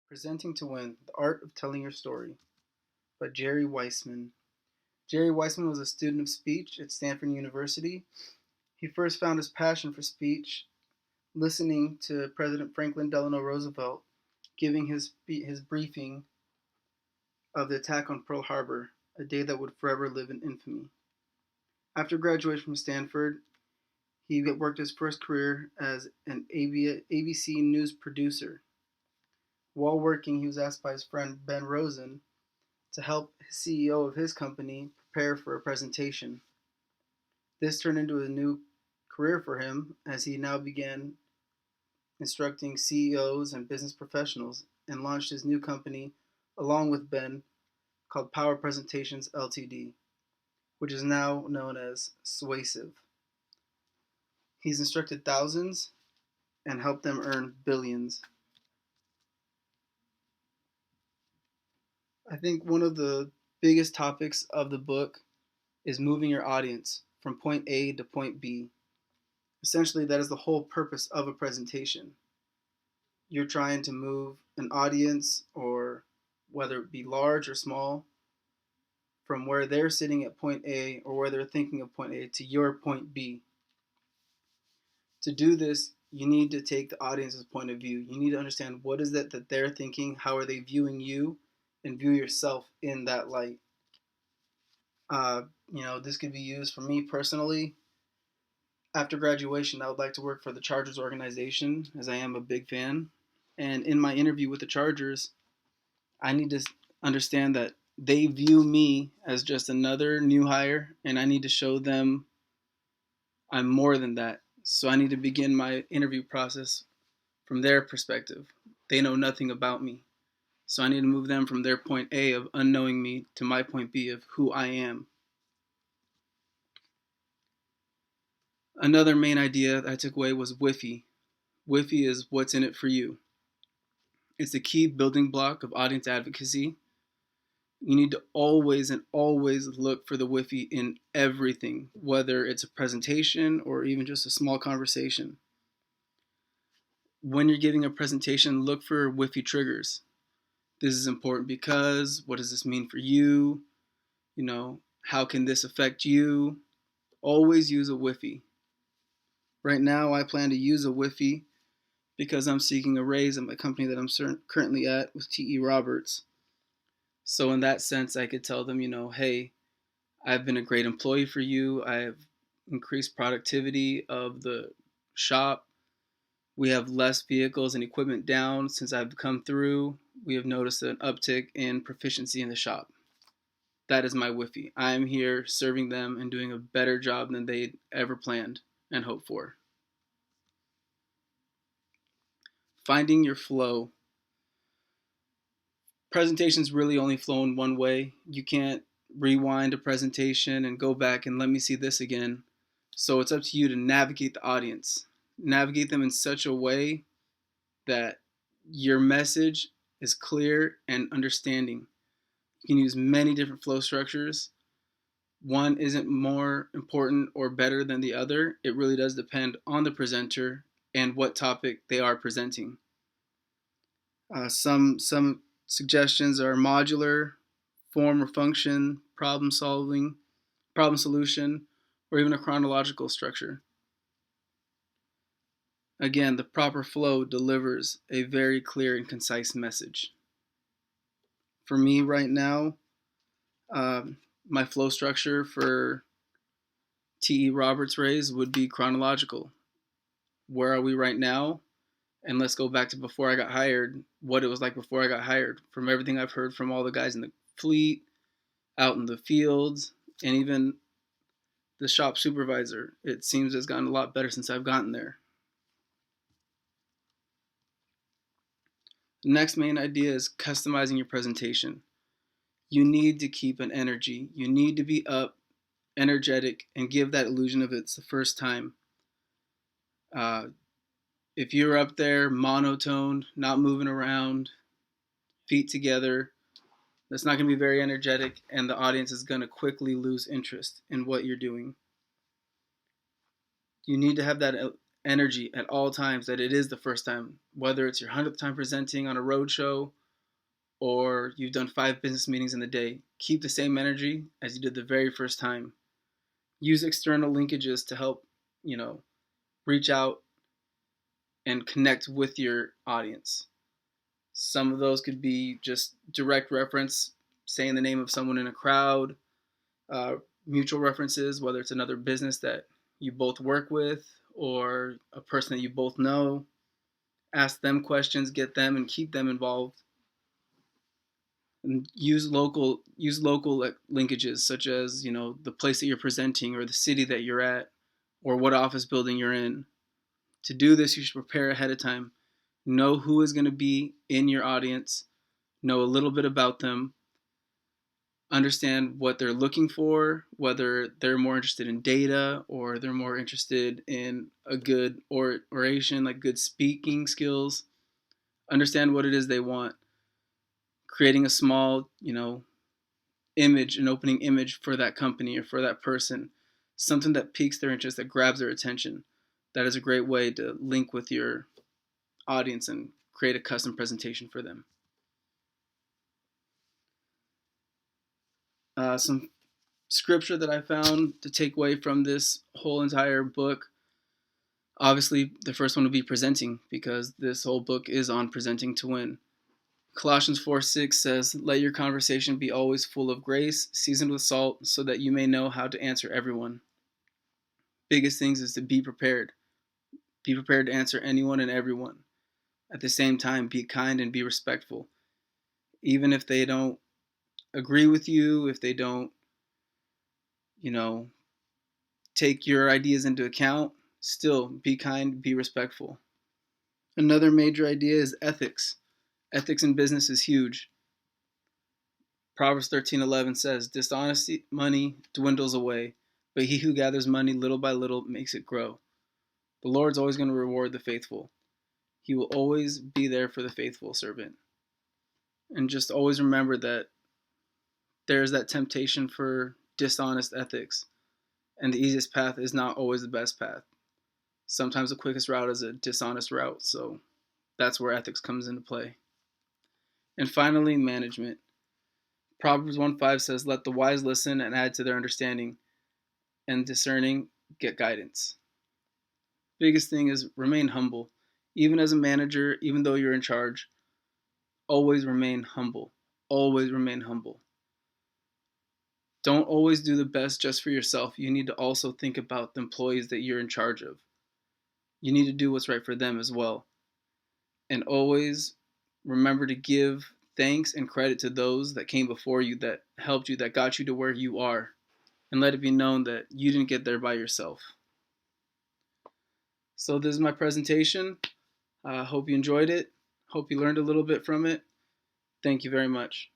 Presenting to Win: The Art of Telling Your Story by Jerry Weissman. Jerry Weissman was a student of speech at Stanford University. He first found his passion for speech listening to President Franklin Delano Roosevelt giving his briefing of the attack on Pearl Harbor, a day that would forever live in infamy. After graduation from Stanford, he worked his first career as an ABC News producer. While working, he was asked by his friend Ben Rosen to help the CEO of his company prepare for a presentation. This turned into a new career for him as he now began instructing CEOs and business professionals and launched his new company along with Ben called Power Presentations Ltd., which is now known as Suasive. He's instructed thousands and helped them earn billions. I think one of the biggest topics of the book is moving your audience from point A to point B. Essentially, that is the whole purpose of a presentation. You're trying to move an audience, or whether it be large or small, from where they're sitting at point A or where they're thinking of point A to your point B. To do this, you need to take the audience's point of view. You need to understand what is it that they're thinking, how are they viewing you, and view yourself in that light. This could be used for me personally. After graduation, I would like to work for the Chargers organization, as I am a big fan. And in my interview with the Chargers, I need to understand that they view me as just another new hire, and I need to show them I'm more than that. So I need to begin my interview process from their perspective. They know nothing about me. So I need to move them from their point A of unknowing me to my point B of who I am. Another main idea that I took away was WIFI. WIFI is what's in it for you. It's the key building block of audience advocacy. You need to always look for the WIFI in everything, whether it's a presentation or even just a small conversation. When you're giving a presentation, look for WIFI triggers. This is important because what does this mean for you? How can this affect you? Always use a WIFI. Right now, I plan to use a WIFI because I'm seeking a raise at my company that I'm currently at with T.E. Roberts. So in that sense, I could tell them, hey, I've been a great employee for you. I've increased productivity of the shop. We have less vehicles and equipment down since I've come through. We have noticed an uptick in proficiency in the shop. That is my WIFI. I am here serving them and doing a better job than they'd ever planned and hoped for. Finding your flow. Presentations really only flow in one way. You can't rewind a presentation and go back and let me see this again. So it's up to you to navigate the audience. Navigate them in such a way that your message is clear and understanding. You can use many different flow structures. One isn't more important or better than the other. It really does depend on the presenter and what topic they are presenting. Some suggestions are modular, form or function, problem solving, problem solution, or even a chronological structure. Again, the proper flow delivers a very clear and concise message. For me right now, my flow structure for T.E. Roberts' raise would be chronological. Where are we right now? And let's go back to before I got hired, what it was like before I got hired. From everything I've heard from all the guys in the fleet, out in the fields, and even the shop supervisor, it seems it's gotten a lot better since I've gotten there. The next main idea is customizing your presentation. You need to keep an energy. You need to be up, energetic, and give that illusion of it's the first time. If you're up there monotone, not moving around, feet together, that's not going to be very energetic, and the audience is going to quickly lose interest in what you're doing. You need to have that energy at all times that it is the first time, whether it's your 100th time presenting on a road show or you've done 5 business meetings in the day, keep the same energy as you did the very first time. Use external linkages to help, reach out and connect with your audience. Some of those could be just direct reference, saying the name of someone in a crowd, uh, mutual references, whether it's another business that you both work with or a person that you both know. Ask them questions, get them, and keep them involved. And use local linkages, such as the place that you're presenting or the city that you're at or what office building you're in. To do this, you should prepare ahead of time. Know who is going to be in your audience. Know a little bit about them. Understand what they're looking for, whether they're more interested in data or they're more interested in a good oration, like good speaking skills. Understand what it is they want. Creating a small, image, an opening image for that company or for that person. Something that piques their interest, that grabs their attention. That is a great way to link with your audience and create a custom presentation for them. Some scripture that I found to take away from this whole entire book. Obviously, the first one would be presenting, because this whole book is on presenting to win. Colossians 4:6 says, "Let your conversation be always full of grace, seasoned with salt, so that you may know how to answer everyone." Biggest things is to be prepared. Be prepared to answer anyone and everyone. At the same time, be kind and be respectful. Even if they don't agree with you, if they don't, take your ideas into account, still be kind, be respectful. Another major idea is ethics. Ethics in business is huge. Proverbs 13:11 says, "Dishonest money dwindles away, but he who gathers money little by little makes it grow." The Lord's always going to reward the faithful. He will always be there for the faithful servant. And just always remember that there's that temptation for dishonest ethics, and the easiest path is not always the best path. Sometimes the quickest route is a dishonest route, so that's where ethics comes into play. And finally, management. Proverbs 1:5 says, "Let the wise listen and add to their understanding, and discerning get guidance." Biggest thing is remain humble. Even as a manager, even though you're in charge, always remain humble. Always remain humble. Don't always do the best just for yourself. You need to also think about the employees that you're in charge of. You need to do what's right for them as well. And always remember to give thanks and credit to those that came before you, that helped you, that got you to where you are. And let it be known that you didn't get there by yourself. So this is my presentation. Hope you enjoyed it. Hope you learned a little bit from it. Thank you very much.